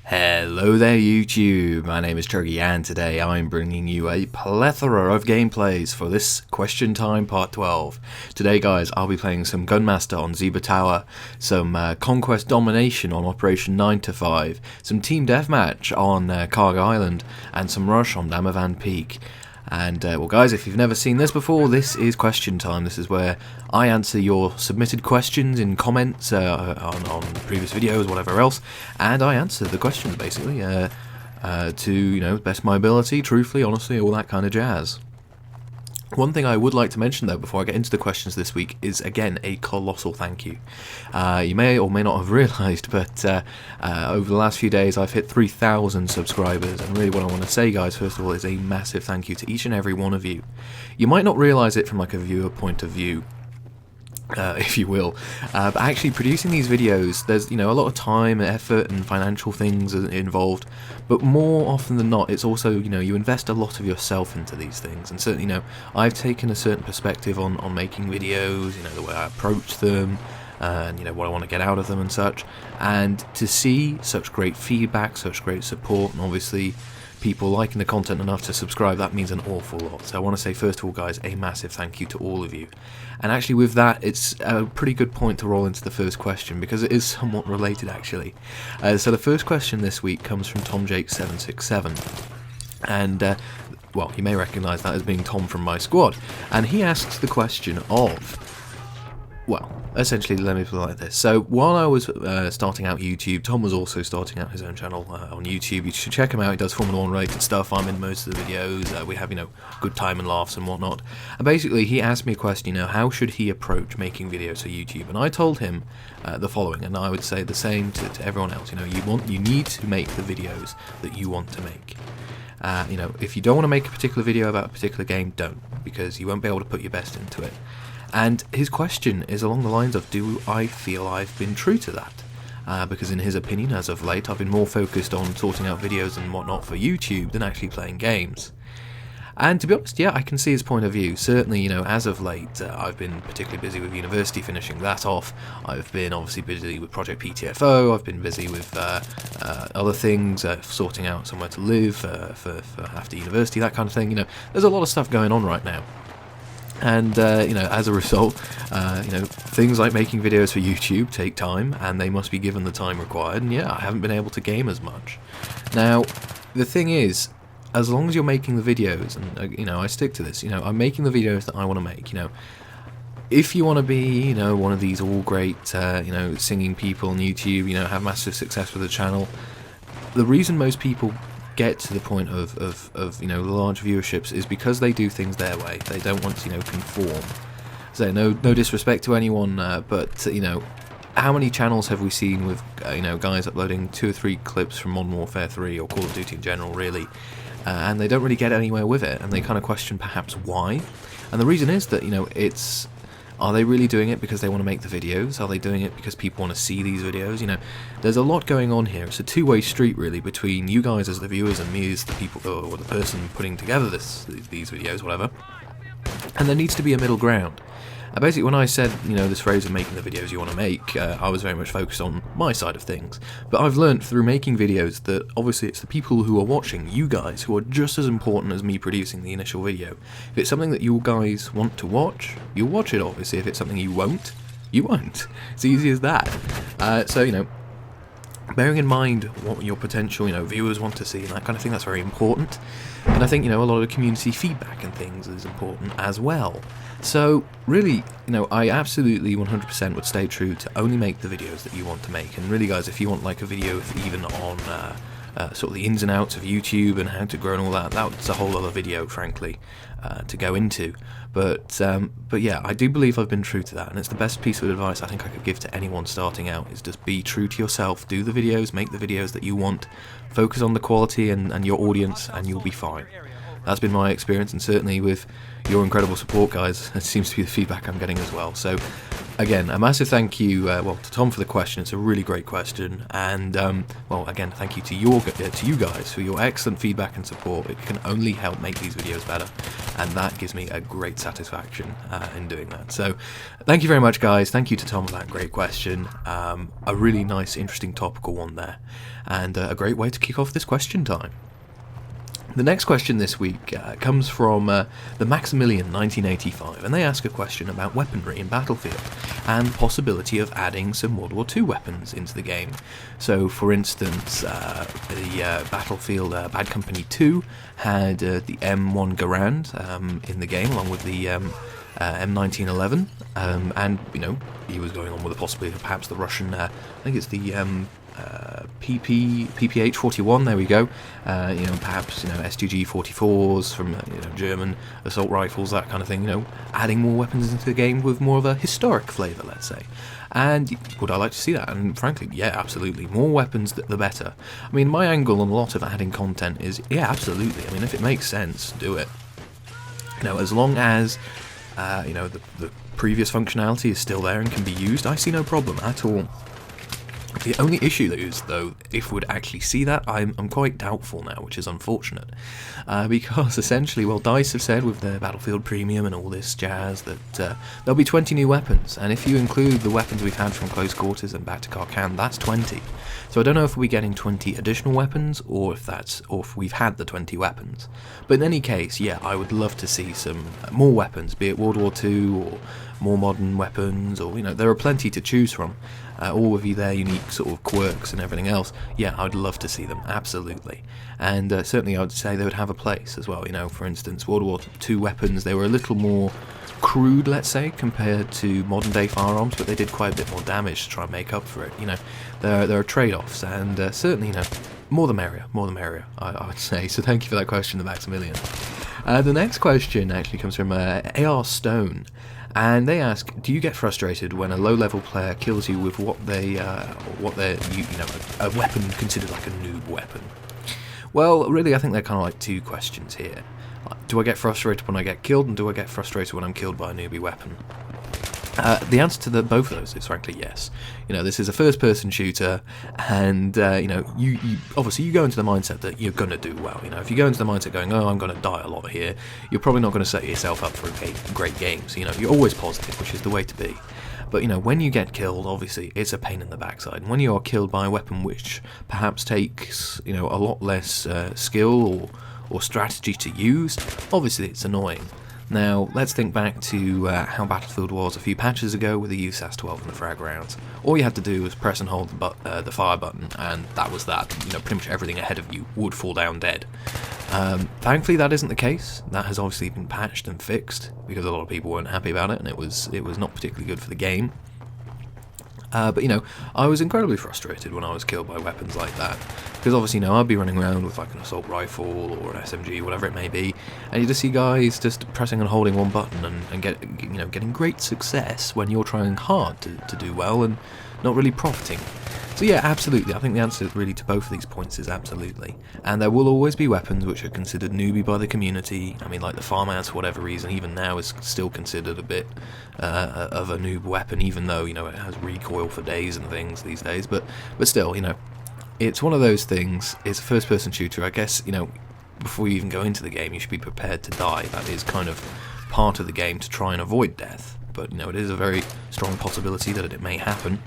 Hello there YouTube, my name is Chuggy and today I'm bringing you a plethora of gameplays for this Question Time Part 12. Today guys, I'll be playing some Gunmaster on Zebra Tower, some Conquest Domination on Operation 9 to 5, some Team Deathmatch on Carg Island, and some Rush on Damavan Peak. And well guys, if you've never seen this before, this is Question Time. This is where I answer your submitted questions in comments on previous videos, whatever else, and I answer the questions basically to best of my ability, truthfully, honestly, all that kind of jazz. One thing I would like to mention though before I get into the questions this week is again a colossal thank you. You may or may not have realised, but over the last few days I've hit 3,000 subscribers, and really what I want to say guys first of all is a massive thank you to each and every one of you. You might not realise it from like a viewer point of view, if you will, but actually producing these videos, there's a lot of time, effort and financial things involved, but more often than not it's also you invest a lot of yourself into these things, and certainly I've taken a certain perspective on making videos, the way I approach them, and what I want to get out of them and such, and to see such great feedback, such great support, and obviously people liking the content enough to subscribe, that means an awful lot. So I want to say first of all guys, a massive thank you to all of you. And actually with that, it's a pretty good point to roll into the first question, because it is somewhat related actually. So the first question this week comes from TomJake767, and well, you may recognise that as being Tom from my squad, and he asks the question of, well, essentially, let me put it like this. So, while I was starting out YouTube, Tom was also starting out his own channel on YouTube. You should check him out. He does Formula 1 related stuff. I'm in most of the videos. We have, good time and laughs and whatnot. And basically, he asked me a question, how should he approach making videos for YouTube? And I told him the following, and I would say the same to everyone else. You need to make the videos that you want to make. If you don't want to make a particular video about a particular game, don't, because you won't be able to put your best into it. And his question is along the lines of, do I feel I've been true to that? Because in his opinion, as of late, I've been more focused on sorting out videos and whatnot for YouTube than actually playing games. And to be honest, yeah, I can see his point of view. Certainly, as of late, I've been particularly busy with university, finishing that off. I've been obviously busy with Project PTFO. I've been busy with other things, sorting out somewhere to live for after university, that kind of thing. There's a lot of stuff going on right now. And as a result, things like making videos for YouTube take time, and they must be given the time required. And yeah, I haven't been able to game as much. Now, the thing is, as long as you're making the videos, and I stick to this. I'm making the videos that I want to make. If you want to be, one of these all great, singing people on YouTube, have massive success with the channel, the reason most people get to the point of large viewerships is because they do things their way. They don't want to conform. So no disrespect to anyone, but how many channels have we seen with guys uploading 2 or 3 clips from Modern Warfare 3 or Call of Duty in general, really, and they don't really get anywhere with it, and they kind of question perhaps why. And the reason is that are they really doing it because they want to make the videos? Are they doing it because people want to see these videos? There's a lot going on here. It's a two-way street, really, between you guys as the viewers and me as the people, or the person putting together these videos, whatever. And there needs to be a middle ground. Basically, when I said, this phrase of making the videos you want to make, I was very much focused on my side of things. But I've learned through making videos that obviously it's the people who are watching, you guys, who are just as important as me producing the initial video. If it's something that you guys want to watch, you'll watch it, obviously. If it's something you won't, you won't. It's easy as that. So, bearing in mind what your potential, viewers want to see and that kind of thing, that's very important. And I think, a lot of community feedback and things is important as well. So, really, I absolutely 100% would stay true to only make the videos that you want to make. And really, guys, if you want like a video even on sort of the ins and outs of YouTube and how to grow and all that, that's a whole other video, frankly, to go into. But yeah, I do believe I've been true to that, and it's the best piece of advice I think I could give to anyone starting out, is just be true to yourself, do the videos, make the videos that you want, focus on the quality and your audience, and you'll be fine. That's been my experience, and certainly with your incredible support, guys, it seems to be the feedback I'm getting as well. So again, a massive thank you, well, to Tom for the question. It's a really great question, and well, again, thank you to you guys for your excellent feedback and support. It can only help make these videos better, and that gives me a great satisfaction in doing that. So, thank you very much, guys. Thank you to Tom for that great question. A really nice, interesting, topical one there, and a great way to kick off this question time. The next question this week comes from the Maximilian 1985, and they ask a question about weaponry in Battlefield and the possibility of adding some World War II weapons into the game. So, for instance, the Battlefield Bad Company 2 had the M1 Garand in the game, along with the M1911, and he was going on with the possibility of perhaps the Russian, I think it's the PPH-41, there we go, perhaps STG 44s from German assault rifles, that kind of thing, adding more weapons into the game with more of a historic flavour, let's say. And would I like to see that? And frankly, yeah, absolutely. More weapons, the better. I mean, my angle on a lot of adding content is, yeah, absolutely. I mean, if it makes sense, do it. As long as the previous functionality is still there and can be used, I see no problem at all. The only issue is, though, if we'd actually see that, I'm quite doubtful now, which is unfortunate, because essentially, well, DICE have said with their Battlefield Premium and all this jazz that there'll be 20 new weapons, and if you include the weapons we've had from Close Quarters and Back to Karkan, that's 20. So I don't know if we're getting 20 additional weapons, or if we've had the 20 weapons. But in any case, yeah, I would love to see some more weapons, be it World War II or more modern weapons, or there are plenty to choose from, all with their unique sort of quirks and everything else. Yeah, I'd love to see them, absolutely. And certainly I would say they would have a place as well. For instance, World War II weapons, they were a little more crude, let's say, compared to modern day firearms, but they did quite a bit more damage to try and make up for it. There are trade-offs, and certainly, more the merrier, I would say. So thank you for that question, the Maximilian. The next question actually comes from AR Stone, and they ask, do you get frustrated when a low-level player kills you with a weapon considered like a noob weapon? Well, really, I think they're kind of like two questions here. Do I get frustrated when I get killed, and do I get frustrated when I'm killed by a newbie weapon? The answer to both of those is frankly yes. This is a first-person shooter, and you obviously you go into the mindset that you're gonna do well. If you go into the mindset going, oh, I'm gonna die a lot here, you're probably not gonna set yourself up for a great game. So you're always positive, which is the way to be. But when you get killed, obviously it's a pain in the backside. And when you are killed by a weapon which perhaps takes a lot less skill or strategy to use, obviously it's annoying. Now, let's think back to how Battlefield was a few patches ago with the USAS-12 and the frag rounds. All you had to do was press and hold the fire button, and that was that. Pretty much everything ahead of you would fall down dead. Thankfully, that isn't the case. That has obviously been patched and fixed, because a lot of people weren't happy about it, and it was not particularly good for the game. But I was incredibly frustrated when I was killed by weapons like that, because obviously I'd be running around with like an assault rifle or an SMG, whatever it may be, and you just see guys just pressing and holding one button and getting great success when you're trying hard to do well and not really profiting. So yeah, absolutely. I think the answer really to both of these points is absolutely. And there will always be weapons which are considered newbie by the community. I mean, like the farmhouse, for whatever reason, even now is still considered a bit of a noob weapon, even though, it has recoil for days and things these days. But still, it's one of those things. It's a first-person shooter. I guess, before you even go into the game, you should be prepared to die. That is kind of part of the game to try and avoid death. But, it is a very strong possibility that it may happen.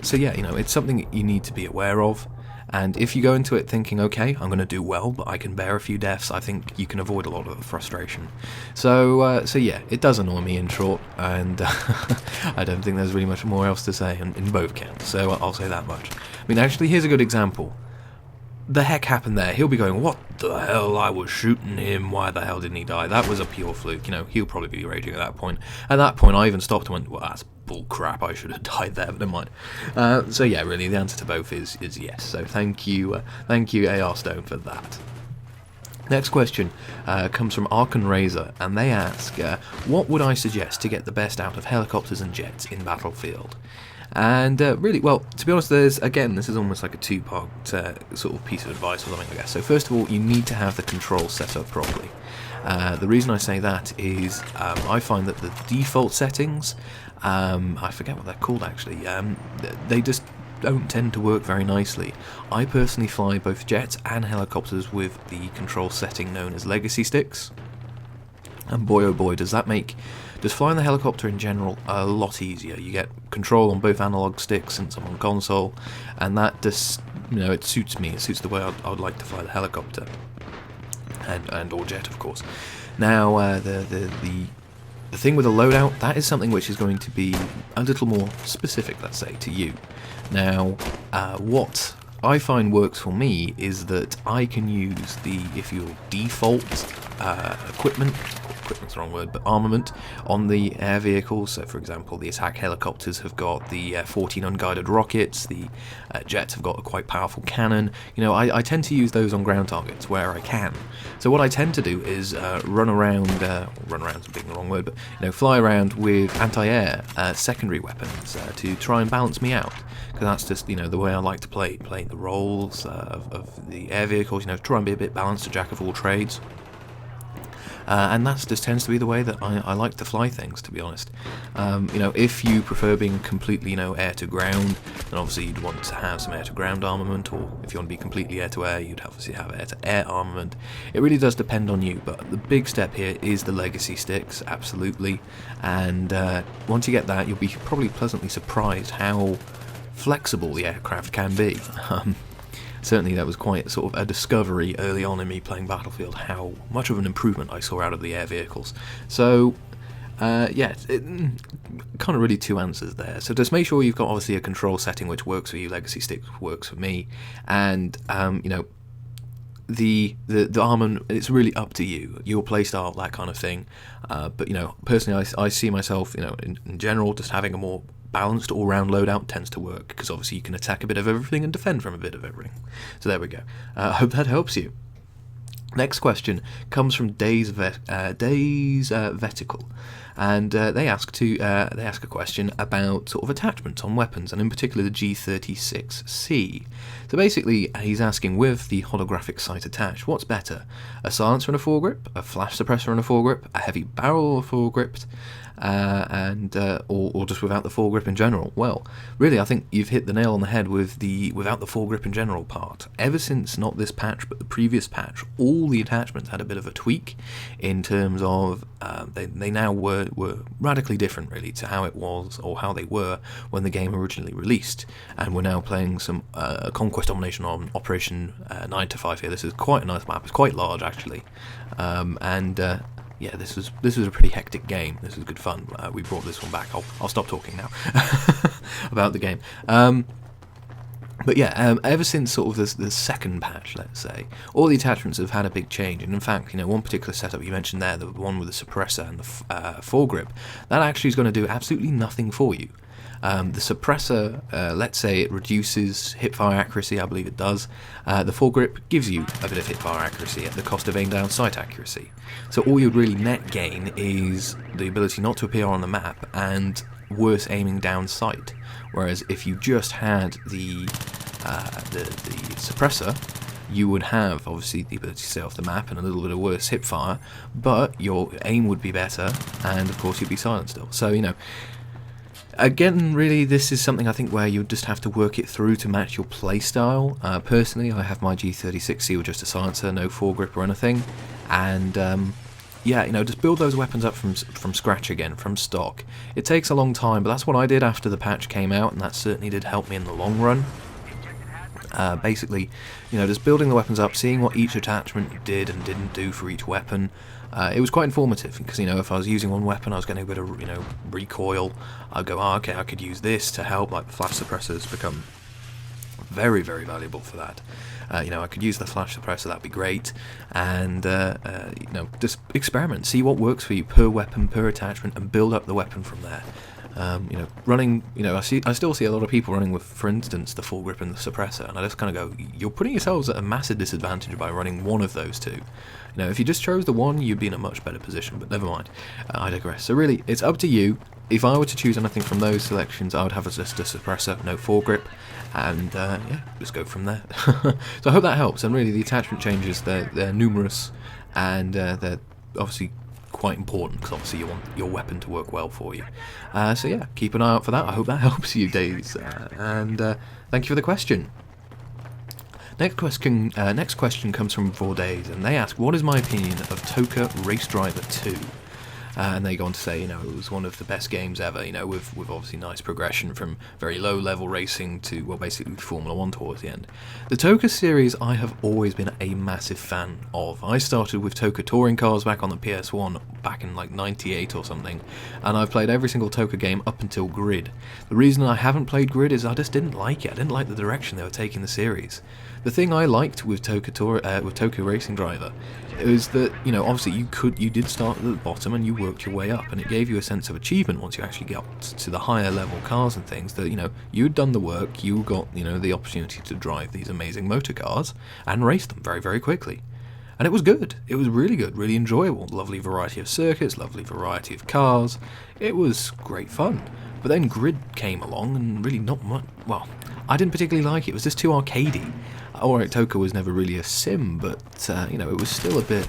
So yeah, it's something you need to be aware of, and if you go into it thinking, okay, I'm going to do well, but I can bear a few deaths, I think you can avoid a lot of the frustration. So yeah, it does annoy me in short, and I don't think there's really much more else to say in both counts, so I'll say that much. I mean, actually, here's a good example. The heck happened there? He'll be going, what the hell, I was shooting him, why the hell didn't he die? That was a pure fluke, he'll probably be raging at that point. At that point, I even stopped and went, well, that's bull crap, I should have died there, but never mind. So yeah, really, the answer to both is yes. So thank you AR Stone for that. Next question comes from Arkan Razor, and they ask, what would I suggest to get the best out of helicopters and jets in Battlefield? And really, well, to be honest, this is almost like a two-part sort of piece of advice or something, I guess. So first of all, you need to have the controls set up properly. The reason I say that is I find that the default settings, I forget what they're called actually, they just don't tend to work very nicely. I personally fly both jets and helicopters with the control setting known as legacy sticks, and boy oh boy does that make just flying the helicopter in general a lot easier. You get control on both analog sticks since I'm on console, and that just, it suits me. It suits the way I would like to fly the helicopter, and or jet, of course. Now, the thing with the loadout, that is something which is going to be a little more specific, let's say, to you. Now, what I find works for me is that I can use if you default equipment's the wrong word, but armament on the air vehicles. So for example, the attack helicopters have got the 14 unguided rockets, the jets have got a quite powerful cannon. I tend to use those on ground targets where I can. So what I tend to do is run around being the wrong word, but fly around with anti-air secondary weapons to try and balance me out. Because that's just the way I like to play the roles of the air vehicles. Try and be a bit balanced, a jack of all trades. And that just tends to be the way that I like to fly things, to be honest. If you prefer being completely, air to ground, then obviously you'd want to have some air to ground armament, or if you want to be completely air to air, you'd obviously have air to air armament. It really does depend on you, but the big step here is the legacy sticks, absolutely. And once you get that, you'll be probably pleasantly surprised how flexible the aircraft can be. Certainly that was quite sort of a discovery early on in me playing Battlefield, how much of an improvement I saw out of the air vehicles. So, kind of really two answers there. So just make sure you've got obviously a control setting which works for you, legacy stick works for me, and, the armament, it's really up to you, your playstyle, that kind of thing. But, personally I see myself, in general, just having a more balanced all-round loadout tends to work, because obviously you can attack a bit of everything and defend from a bit of everything. So there we go. I hope that helps you. Next question comes from Days Vetical, and they ask a question about sort of attachments on weapons, and in particular the G36C. So basically, he's asking, with the holographic sight attached, what's better, a silencer and a foregrip, a flash suppressor and a foregrip, a heavy barrel or foregrip, or just without the foregrip in general? Well, really, I think you've hit the nail on the head with the without the foregrip in general part. Ever since not this patch but the previous patch, all the attachments had a bit of a tweak in terms of they now were radically different really to how it was or how they were when the game originally released. And we're now playing some Conquest Domination on Operation 9 to 5 here. This is quite a nice map. It's quite large actually, yeah, this was a pretty hectic game. This was good fun. We brought this one back. I'll stop talking now about the game. But yeah, ever since sort of the second patch, let's say, all the attachments have had a big change. And in fact, one particular setup you mentioned there, the one with the suppressor and the foregrip, that actually is going to do absolutely nothing for you. The suppressor, let's say it reduces hipfire accuracy, I believe it does. The foregrip gives you a bit of hipfire accuracy at the cost of aim down sight accuracy. So all you'd really net gain is the ability not to appear on the map and worse aiming down sight. Whereas if you just had the suppressor, you would have obviously the ability to stay off the map and a little bit of worse hipfire, but your aim would be better, and of course you'd be silent still. So again, really, this is something I think where you just have to work it through to match your playstyle. Personally, I have my G36C with just a silencer, no foregrip or anything, and yeah, just build those weapons up from scratch again, from stock. It takes a long time, but that's what I did after the patch came out, and that certainly did help me in the long run. Basically, just building the weapons up, seeing what each attachment did and didn't do for each weapon. It was quite informative, because if I was using one weapon I was getting a bit of recoil, I'd go, oh, okay, I could use this to help. Like the flash suppressors become very, very valuable for that. I could use the flash suppressor, that'd be great, and just experiment, see what works for you per weapon, per attachment, and build up the weapon from there. Running, I still see a lot of people running with, for instance, the foregrip and the suppressor, and I just kind of go, you're putting yourselves at a massive disadvantage by running one of those two. If you just chose the one, you'd be in a much better position, but never mind, I digress. So really, it's up to you. If I were to choose anything from those selections, I would have just a suppressor, no foregrip, and yeah, just go from there. So I hope that helps, and really the attachment changes, they're numerous, and they're obviously quite important, because obviously you want your weapon to work well for you. So yeah, keep an eye out for that. I hope that helps you, Days. And thank you for the question. Next question comes from 4 Days, and they ask, what is my opinion of ToCA Race Driver 2? And they go on to say, it was one of the best games ever, with obviously nice progression from very low level racing to, well, basically Formula 1 towards the end. The ToCA series I have always been a massive fan of. I started with ToCA touring cars back on the PS1 back in like 98 or something, and I've played every single ToCA game up until Grid. The reason I haven't played Grid is I just didn't like it. I didn't like the direction they were taking the series. The thing I liked with ToCA Racing Driver is that, obviously you did start at the bottom and you worked your way up, and it gave you a sense of achievement once you actually got to the higher level cars and things, that, you'd done the work, you got, the opportunity to drive these amazing motor cars and race them very, very quickly. And it was good. It was really good, really enjoyable. Lovely variety of circuits, lovely variety of cars. It was great fun. But then Grid came along and really not much, well, I didn't particularly like it. It was just too arcadey. Alright, ToCA was never really a sim, but, it was still a bit,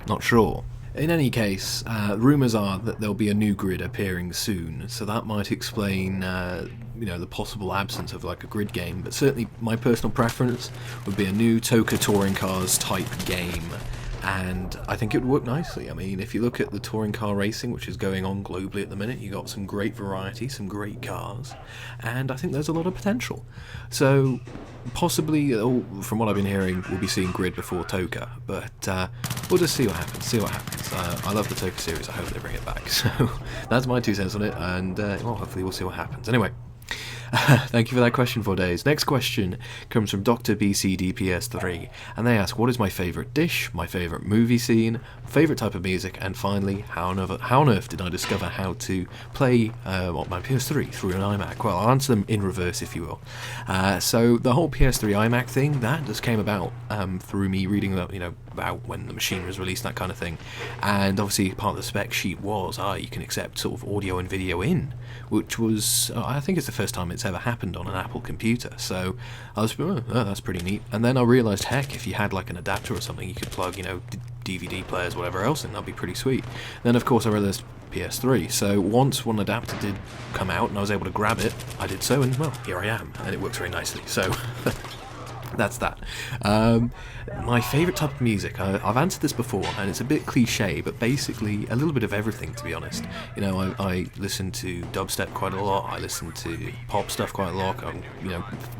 not sure. In any case, rumours are that there'll be a new Grid appearing soon, so that might explain, the possible absence of like a Grid game, but certainly my personal preference would be a new ToCA touring cars type game. And I think it would work nicely. I mean, if you look at the touring car racing, which is going on globally at the minute, you got some great variety, some great cars, and I think there's a lot of potential. So, possibly, from what I've been hearing, we'll be seeing Grid before ToCA, but we'll just see what happens. I love the ToCA series. I hope they bring it back. So, that's my 2 cents on it, and hopefully we'll see what happens. Anyway. Thank you for that question, 4 Days. Next question comes from Dr. BCDPS3, and they ask, what is my favourite dish, my favourite movie scene, favourite type of music, and finally, how on earth did I discover how to play my PS3 through an iMac? Well, I'll answer them in reverse, if you will. So the whole PS3 iMac thing, that just came about through me reading about when the machine was released, that kind of thing. And obviously part of the spec sheet was, you can accept sort of audio and video in, which was, I think it's the first time it's ever happened on an Apple computer. So I was, that's pretty neat. And then I realised, heck, if you had like an adapter or something, you could plug, DVD players, whatever else, and that'd be pretty sweet. Then of course I realised PS3, so once one adapter did come out and I was able to grab it, I did so, and well, here I am, and it works very nicely. So that's that. My favourite type of music, I've answered this before, and it's a bit cliche, but basically a little bit of everything, to be honest. I listen to dubstep quite a lot, I listen to pop stuff quite a lot, I'm,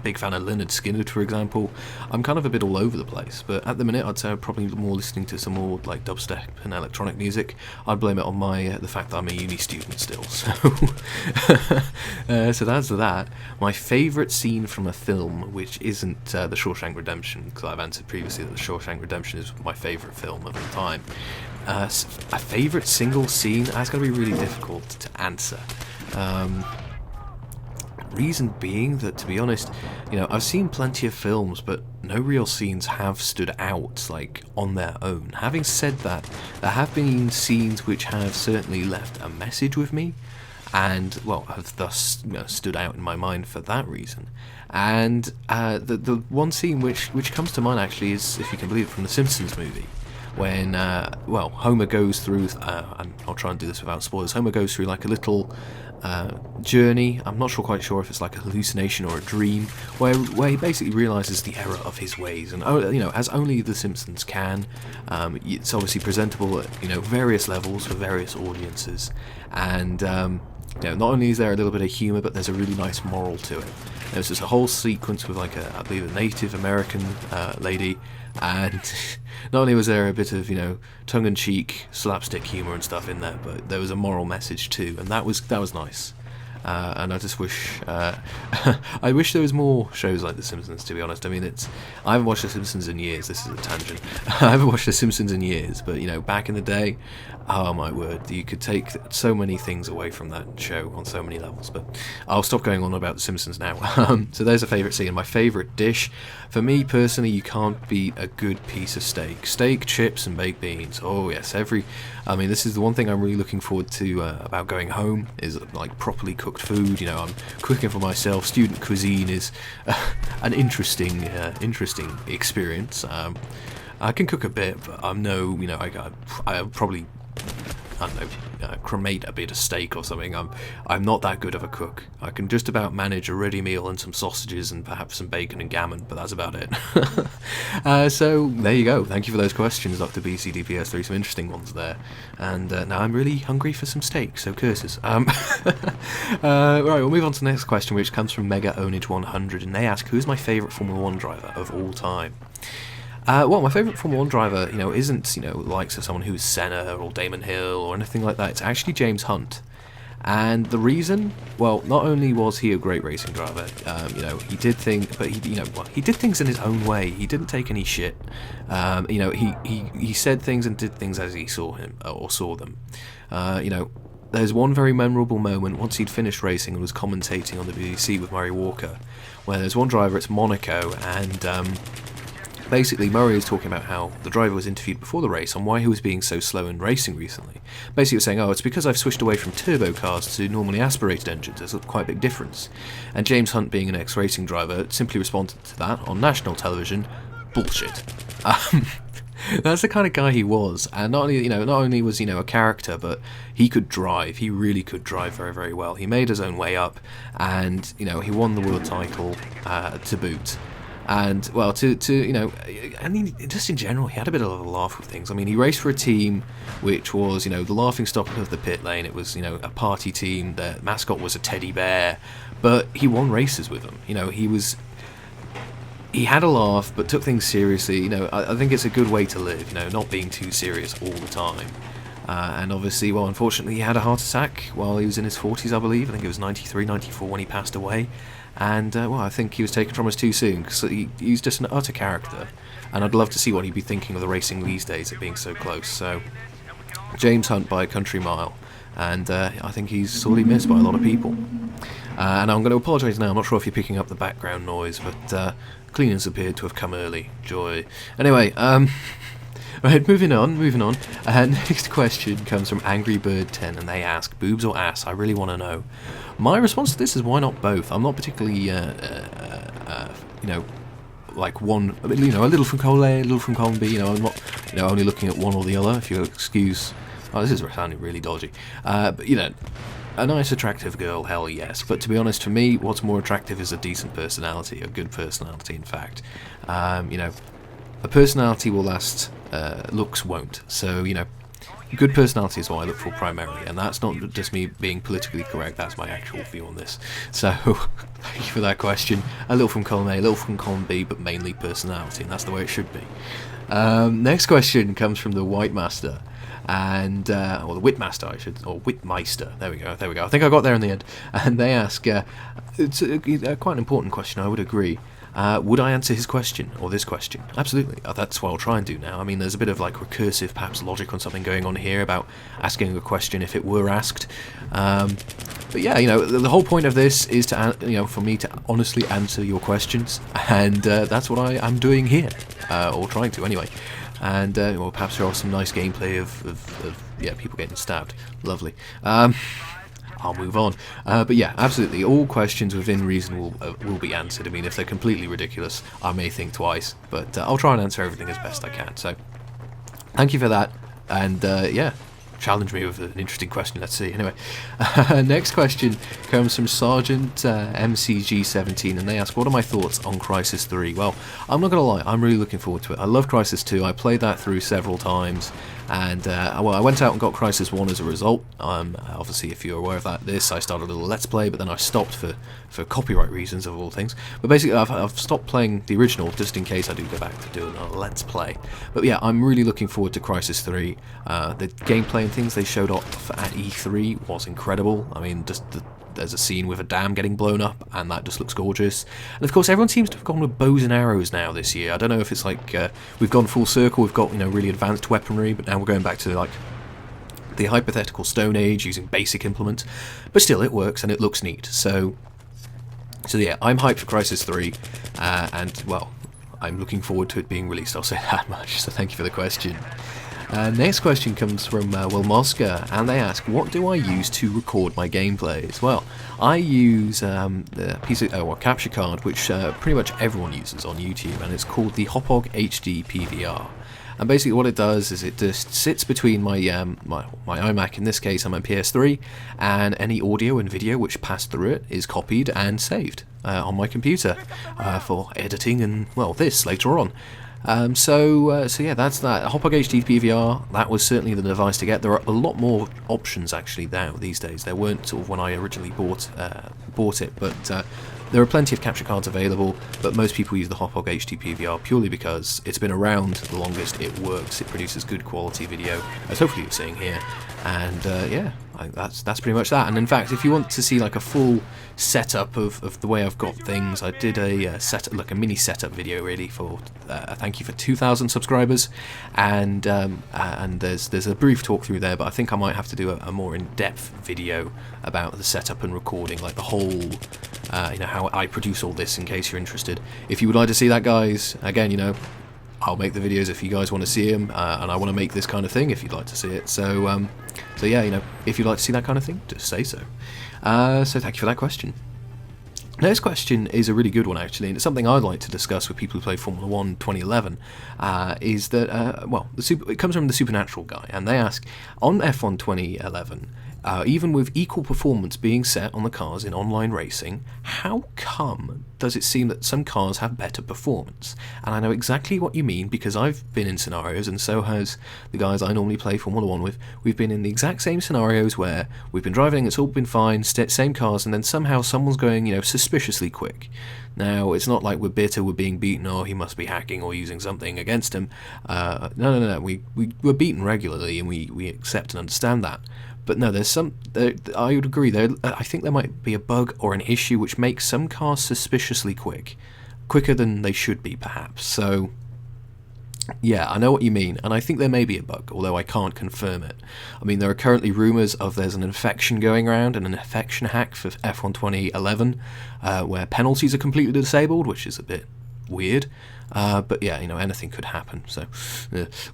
big fan of Lynyrd Skynyrd, for example. I'm kind of a bit all over the place, but at the minute I'd say I'm probably more listening to some more like dubstep and electronic music. I'd blame it on the fact that I'm a uni student still, so so that's that. My favourite scene from a film, which isn't The Shawshank Redemption, because I've answered previously that The Shawshank Redemption is my favourite film of all time. A favourite single scene, that's going to be really difficult to answer. Reason being that, to be honest, I've seen plenty of films, but no real scenes have stood out, like, on their own. Having said that, there have been scenes which have certainly left a message with me, and, well, have thus stood out in my mind for that reason. And the one scene which comes to mind, actually, is, if you can believe it, from the Simpsons movie, when, Homer goes through, and I'll try and do this without spoilers, Homer goes through, like, a little journey. I'm not quite sure if it's like a hallucination or a dream, where he basically realises the error of his ways, and as only the Simpsons can. It's obviously presentable at various levels for various audiences, and not only is there a little bit of humour, but there's a really nice moral to it. There's just a whole sequence with like I believe a Native American lady, and not only was there a bit of tongue-in-cheek slapstick humour and stuff in there, but there was a moral message too, and that was nice. And I just wish I wish there was more shows like The Simpsons, to be honest. I mean, I haven't watched The Simpsons in years. This is a tangent. I haven't watched The Simpsons in years, but back in the day, oh my word, you could take so many things away from that show on so many levels. But I'll stop going on about The Simpsons now. So there's a favourite scene. My favourite dish, for me personally, you can't beat a good piece of steak, chips, and baked beans. Oh yes, this is the one thing I'm really looking forward to about going home, is like properly cooked food. I'm cooking for myself. Student cuisine is an interesting experience. I can cook a bit, but I'm no, you know, I probably, I don't know, cremate a bit of steak or something. I'm not that good of a cook. I can just about manage a ready meal and some sausages and perhaps some bacon and gammon, but that's about it. So there you go. Thank you for those questions, Dr. BCDPS3. Some interesting ones there. And now I'm really hungry for some steak, so curses. Right, we'll move on to the next question, which comes from Mega Ownage 100, and they ask, who is my favourite Formula 1 driver of all time? Well, my favourite Formula 1 driver, you know, isn't, you know, likes of someone who's Senna or Damon Hill or anything like that. It's actually James Hunt. And the reason, well, not only was he a great racing driver, you know, he did things, but he, you know, he did things in his own way. He didn't take any shit. You know, he said things and did things as he saw him or saw them. You know, there's one very memorable moment once he'd finished racing and was commentating on the BBC with Murray Walker, where there's one driver, it's Monaco, and basically, Murray is talking about how the driver was interviewed before the race on why he was being so slow in racing recently. Basically, he was saying, oh, it's because I've switched away from turbo cars to normally aspirated engines. There's quite a big difference. And James Hunt, being an ex-racing driver, simply responded to that on national television, bullshit. That's the kind of guy he was, and not only was, you know, a character, but he could drive. He really could drive very, very well. He made his own way up, and, you know, he won the world title to boot. And, well, to you know, I mean, just in general, he had a bit of a laugh with things. I mean, he raced for a team which was, you know, the laughingstock of the pit lane. It was, you know, a party team. Their mascot was a teddy bear, but he won races with them. You know, he had a laugh, but took things seriously. You know, I think it's a good way to live, you know, not being too serious all the time. And obviously, well, unfortunately, he had a heart attack while he was in his 40s, I believe. I think it was 93, 94 when he passed away. And, well, I think he was taken from us too soon, because he's just an utter character. And I'd love to see what he'd be thinking of the racing these days, it being so close. So, James Hunt by a country mile. And I think he's sorely missed by a lot of people. And I'm going to apologise now, I'm not sure if you're picking up the background noise, but cleaners appeared to have come early. Joy. Anyway, right, moving on. Next question comes from Angry Bird 10, and they ask, boobs or ass? I really want to know. My response to this is, why not both? I'm not particularly, you know, like one, you know, a little from column A, a little from column B. You know, I'm not, you know, only looking at one or the other. If you'll excuse, oh, this is sounding really dodgy. But you know, a nice, attractive girl, hell yes. But to be honest, for me, what's more attractive is a decent personality, a good personality, in fact. You know, a personality will last, looks won't. So, you know, good personality is what I look for primarily, and that's not just me being politically correct, that's my actual view on this. So, thank you for that question. A little from column A, a little from column B, but mainly personality, and that's the way it should be. Next question comes from the White Master, and, or the Whitmaster, I should, or Whitmeister, there we go, I think I got there in the end. And they ask, it's quite an important question, I would agree. Would I answer his question, or this question? Absolutely, that's what I'll try and do now. I mean, there's a bit of like recursive, perhaps logic on something going on here about asking a question if it were asked. But yeah, you know, the whole point of this is to, you know, for me to honestly answer your questions, and that's what I'm doing here, or trying to anyway. And well, perhaps there are some nice gameplay of yeah, people getting stabbed. Lovely. I'll move on. But yeah, absolutely, all questions within reason will be answered. I mean, if they're completely ridiculous, I may think twice, but I'll try and answer everything as best I can. So, thank you for that, and yeah, challenge me with an interesting question, let's see. Anyway, next question comes from Sergeant MCG17, and they ask, what are my thoughts on Crysis 3? Well, I'm not going to lie, I'm really looking forward to it. I love Crysis 2, I played that through several times, and well, I went out and got Crysis 1 as a result. Obviously, if you're aware of that, I started a little Let's Play, but then I stopped for copyright reasons, of all things. But basically, I've stopped playing the original, just in case I do go back to doing a Let's Play. But yeah, I'm really looking forward to Crysis 3. The gameplay and things they showed off at E3 was incredible. I mean, just there's a scene with a dam getting blown up, and that just looks gorgeous. And of course, everyone seems to have gone with bows and arrows now this year. I don't know if it's like we've gone full circle, we've got, you know, really advanced weaponry, but now we're going back to like the hypothetical Stone Age using basic implements. But still, it works and it looks neat. So yeah, I'm hyped for Crysis 3, and well, I'm looking forward to it being released. I'll say that much. So thank you for the question. Next question comes from Will Mosca, and they ask, what do I use to record my gameplays? Well, I use the piece of a capture card, which pretty much everyone uses on YouTube, and it's called the Hopog HD PVR. And basically what it does is it just sits between my my iMac, in this case I'm on PS3, and any audio and video which passed through it is copied and saved on my computer for editing and, well, this later on. So yeah, that's that. Hopog HD PVR, that was certainly the device to get. There are a lot more options actually now these days. There weren't sort of when I originally bought it, but there are plenty of capture cards available, but most people use the Hopog HD PVR purely because it's been around the longest, it works, it produces good quality video, as hopefully you're seeing here, and yeah, that's pretty much that. And in fact, if you want to see like a full setup of the way I've got things, I did a mini setup video really for thank you for 2,000 subscribers, and there's a brief talk through there, but I think I might have to do a more in-depth video about the setup and recording, like the whole how I produce all this, in case you're interested. If you would like to see that, guys, again, I'll make the videos if you guys want to see them, and I want to make this kind of thing if you'd like to see it. So so yeah, if you'd like to see that kind of thing, just say so. So thank you for that question. Next question is a really good one actually, and it's something I'd like to discuss with people who play Formula 1 2011, is that, well, it comes from the Supernatural guy, and they ask, on F1 2011, even with equal performance being set on the cars in online racing, how come does it seem that some cars have better performance? And I know exactly what you mean, because I've been in scenarios, and so has the guys I normally play Formula 1 with. We've been in the exact same scenarios where we've been driving, it's all been fine, same cars, and then somehow someone's going, suspiciously quick. Now, it's not like we're bitter, we're being beaten, or he must be hacking or using something against him. No. We're beaten regularly, and we accept and understand that. But no, I would agree, I think there might be a bug or an issue which makes some cars suspiciously quicker than they should be, perhaps. So, yeah, I know what you mean, and I think there may be a bug, although I can't confirm it. I mean, there are currently rumours of there's an infection going around, and an infection hack for F1 2011, where penalties are completely disabled, which is a bit weird. But yeah, anything could happen, so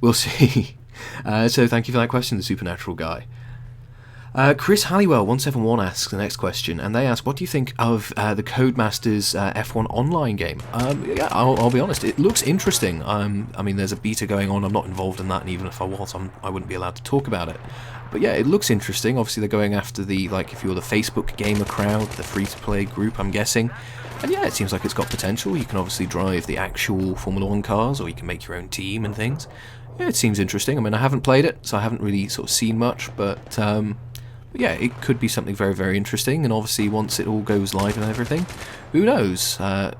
we'll see. So thank you for that question, the Supernatural guy. Chris Halliwell 171 asks the next question, and they ask, what do you think of the Codemasters F1 online game? Yeah, I'll be honest, it looks interesting. I mean, there's a beta going on, I'm not involved in that, and even if I was, I wouldn't be allowed to talk about it. But yeah, it looks interesting. Obviously they're going after if you're the Facebook gamer crowd, the free-to-play group, I'm guessing. And yeah, it seems like it's got potential. You can obviously drive the actual Formula 1 cars, or you can make your own team and things. Yeah, it seems interesting. I mean, I haven't played it, so I haven't really sort of seen much, but yeah, it could be something very, very interesting, and obviously once it all goes live and everything, who knows, I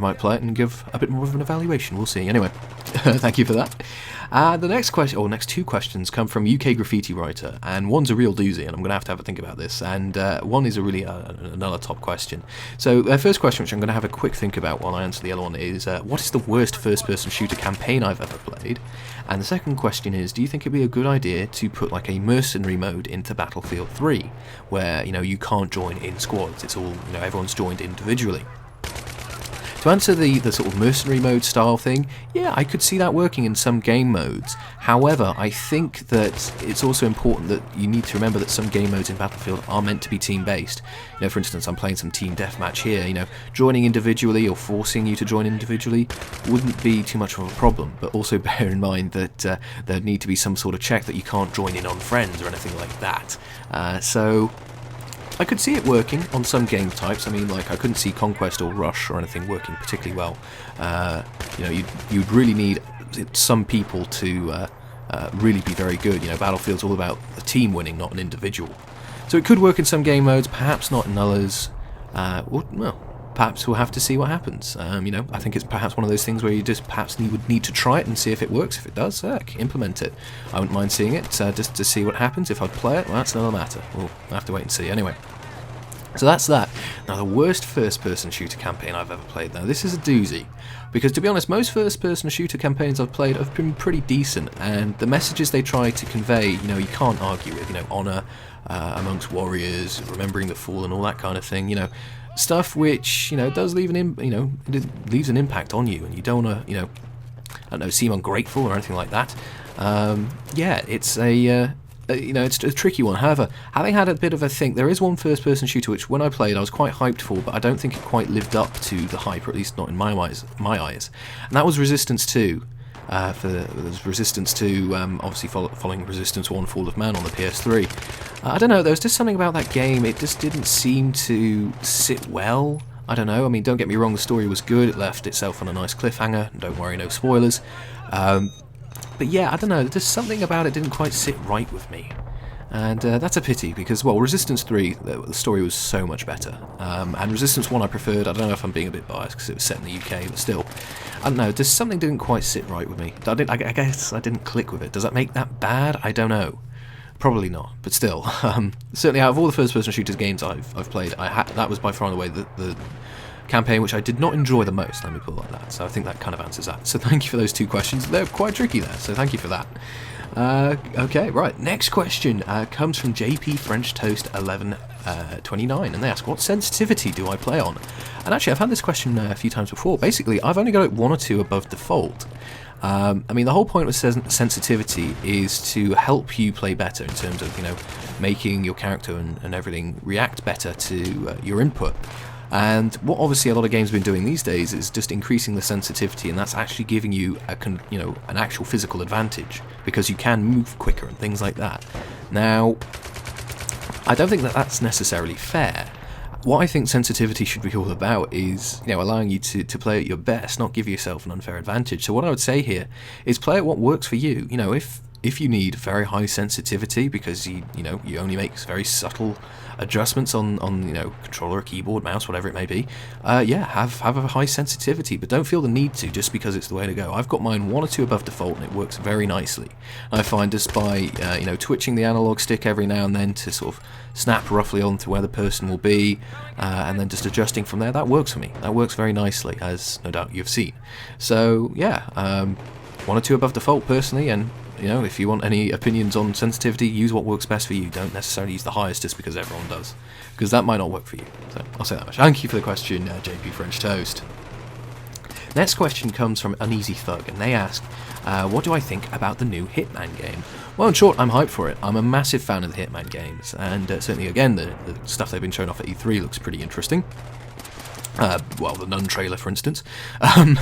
might play it and give a bit more of an evaluation, we'll see. Anyway, thank you for that. The next question, or next two questions, come from UK Graffiti Writer, and one's a real doozy, and I'm going to have a think about this, and one is a really another top question. So the first question, which I'm going to have a quick think about while I answer the other one, is what is the worst first-person shooter campaign I've ever played? And the second question is, do you think it'd be a good idea to put like a mercenary mode into Battlefield 3, where you can't join in squads, it's all everyone's joined individually? To answer the sort of mercenary mode style thing, yeah, I could see that working in some game modes. However, I think that it's also important that you need to remember that some game modes in Battlefield are meant to be team-based. For instance, I'm playing some team deathmatch here, joining individually or forcing you to join individually wouldn't be too much of a problem, but also bear in mind that there'd need to be some sort of check that you can't join in on friends or anything like that. So I could see it working on some game types. I mean, like, I couldn't see Conquest or Rush or anything working particularly well. You'd really need some people to really be very good. Battlefield's all about a team winning, not an individual. So it could work in some game modes, perhaps not in others. Well, perhaps we'll have to see what happens. I think it's perhaps one of those things where you just perhaps would need to try it and see if it works. If it does, implement it. I wouldn't mind seeing it, just to see what happens. If I'd play it, well, that's another matter. We'll have to wait and see. Anyway, so that's that. Now, the worst first-person shooter campaign I've ever played. Now, this is a doozy, because to be honest, most first-person shooter campaigns I've played have been pretty decent, and the messages they try to convey, you can't argue with. Honour amongst warriors, remembering the fall, and all that kind of thing. Stuff which does leave it leaves an impact on you, and you don't want to I don't know, seem ungrateful or anything like that. Yeah, it's it's a tricky one. However, having had a bit of a think, there is one first-person shooter which, when I played, I was quite hyped for, but I don't think it quite lived up to the hype, or at least not in my eyes. And that was Resistance 2. There's Resistance 2, obviously following Resistance 1 Fall of Man on the PS3. I don't know, there was just something about that game, it just didn't seem to sit well. I don't know, I mean, don't get me wrong, the story was good, it left itself on a nice cliffhanger, and don't worry, no spoilers. But yeah, I don't know, there's something about it didn't quite sit right with me. And that's a pity, because, well, Resistance 3, the story was so much better. And Resistance 1 I preferred. I don't know if I'm being a bit biased because it was set in the UK, but still. I don't know, just something didn't quite sit right with me. I guess I didn't click with it. Does that make that bad? I don't know. Probably not, but still. Certainly out of all the first-person shooters games I've played, that was by far and away the campaign which I did not enjoy the most, let me put it like that. So I think that kind of answers that. So thank you for those two questions. They're quite tricky there, so thank you for that. Okay, right, next question comes from JP French Toast 1129, and they ask, what sensitivity do I play on? And actually, I've had this question a few times before. Basically, I've only got it 1 or 2 above default. I mean, the whole point with sensitivity is to help you play better in terms of, making your character and everything react better to your input. And what obviously a lot of games have been doing these days is just increasing the sensitivity, and that's actually giving you an actual physical advantage, because you can move quicker and things like that. Now, I don't think that that's necessarily fair. What I think sensitivity should be all about is, allowing you to play at your best, not give yourself an unfair advantage. So what I would say here is play at what works for you. If you need very high sensitivity because you only make very subtle adjustments on controller, keyboard, mouse, whatever it may be, have a high sensitivity, but don't feel the need to just because it's the way to go. I've got mine 1 or 2 above default, and it works very nicely. I find just by twitching the analog stick every now and then to sort of snap roughly onto where the person will be, and then just adjusting from there, that works for me. That works very nicely, as no doubt you've seen. So yeah, 1 or 2 above default personally, and if you want any opinions on sensitivity, use what works best for you. Don't necessarily use the highest just because everyone does, because that might not work for you. So I'll say that much. Thank you for the question, JP French Toast. Next question comes from Uneasy Thug, and they ask, what do I think about the new Hitman game? Well, in short, I'm hyped for it. I'm a massive fan of the Hitman games, and certainly, again, the stuff they've been showing off at E3 looks pretty interesting. Well, the Nun trailer, for instance. Yeah,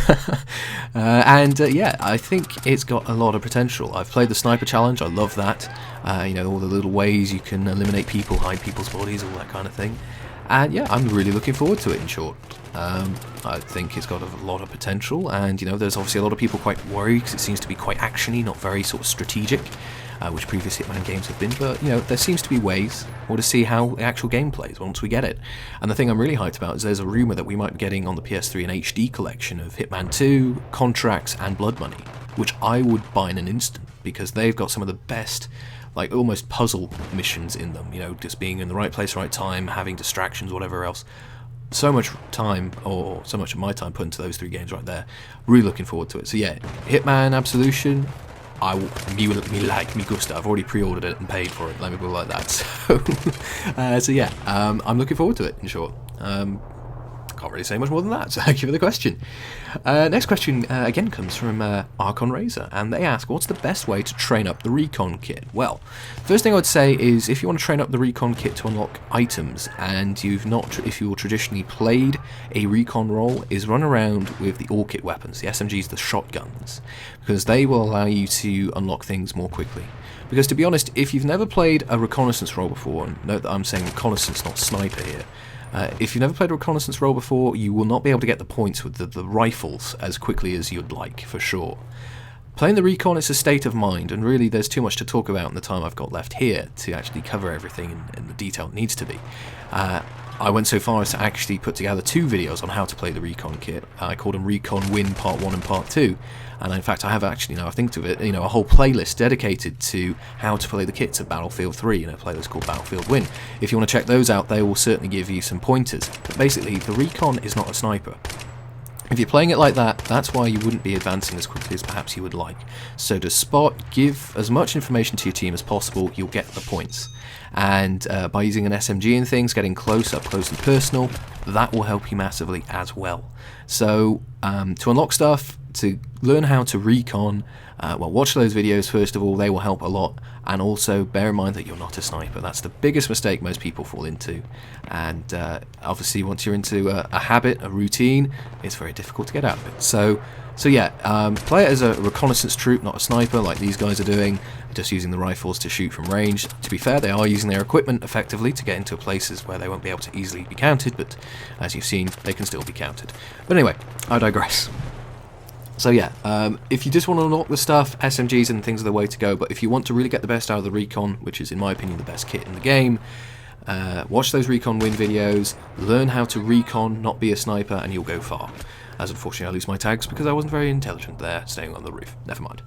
I think it's got a lot of potential. I've played the Sniper Challenge, I love that. All the little ways you can eliminate people, hide people's bodies, all that kind of thing. And yeah, I'm really looking forward to it, in short. I think it's got a lot of potential, and there's obviously a lot of people quite worried because it seems to be quite actiony, not very sort of strategic, which previous Hitman games have been, but there seems to be ways. We'll just see how the actual game plays once we get it. And the thing I'm really hyped about is there's a rumour that we might be getting on the PS3 an HD collection of Hitman 2, Contracts and Blood Money, which I would buy in an instant, because they've got some of the best, like almost puzzle missions in them, just being in the right place, right time, having distractions, whatever else. So much time, or so much of my time put into those 3 games right there. Really looking forward to it. So yeah, Hitman Absolution, me gusta. I've already pre-ordered it and paid for it, let me put it like that. So yeah, I'm looking forward to it, in short. Can't really say much more than that, so thank you for the question. Next question again comes from Archon Razor, and they ask, what's the best way to train up the Recon kit? Well, first thing I would say is, if you want to train up the Recon kit to unlock items, and if you've traditionally played a Recon role, is run around with the all-kit weapons, the SMGs, the shotguns, because they will allow you to unlock things more quickly. Because to be honest, if you've never played a reconnaissance role before, and note that I'm saying reconnaissance, not sniper here, if you've never played a reconnaissance role before, you will not be able to get the points with the rifles as quickly as you'd like, for sure. Playing the Recon is a state of mind, and really there's too much to talk about in the time I've got left here to actually cover everything in the detail it needs to be. I went so far as to actually put together 2 videos on how to play the Recon kit. I called them Recon Win Part 1 and Part 2. And in fact, I have actually, now I think of it, a whole playlist dedicated to how to play the kits of Battlefield 3, a playlist called Battlefield Win. If you want to check those out, they will certainly give you some pointers. But basically, the Recon is not a sniper. If you're playing it like that, that's why you wouldn't be advancing as quickly as perhaps you would like. So to spot, give as much information to your team as possible, you'll get the points. And by using an SMG and things, getting close and personal, that will help you massively as well. So to unlock stuff, to learn how to recon. Well, watch those videos first of all, they will help a lot, and also bear in mind that you're not a sniper. That's the biggest mistake most people fall into, and obviously once you're into a habit, a routine, it's very difficult to get out of it. So yeah, play it as a reconnaissance troop, not a sniper like these guys are doing, just using the rifles to shoot from range. To be fair, they are using their equipment effectively to get into places where they won't be able to easily be counted, but as you've seen, they can still be counted. But anyway, I digress. So yeah, if you just want to unlock the stuff, SMGs and things are the way to go, but if you want to really get the best out of the recon, which is in my opinion the best kit in the game, watch those recon win videos, learn how to recon, not be a sniper, and you'll go far. As unfortunately I lose my tags because I wasn't very intelligent there, staying on the roof. Never mind.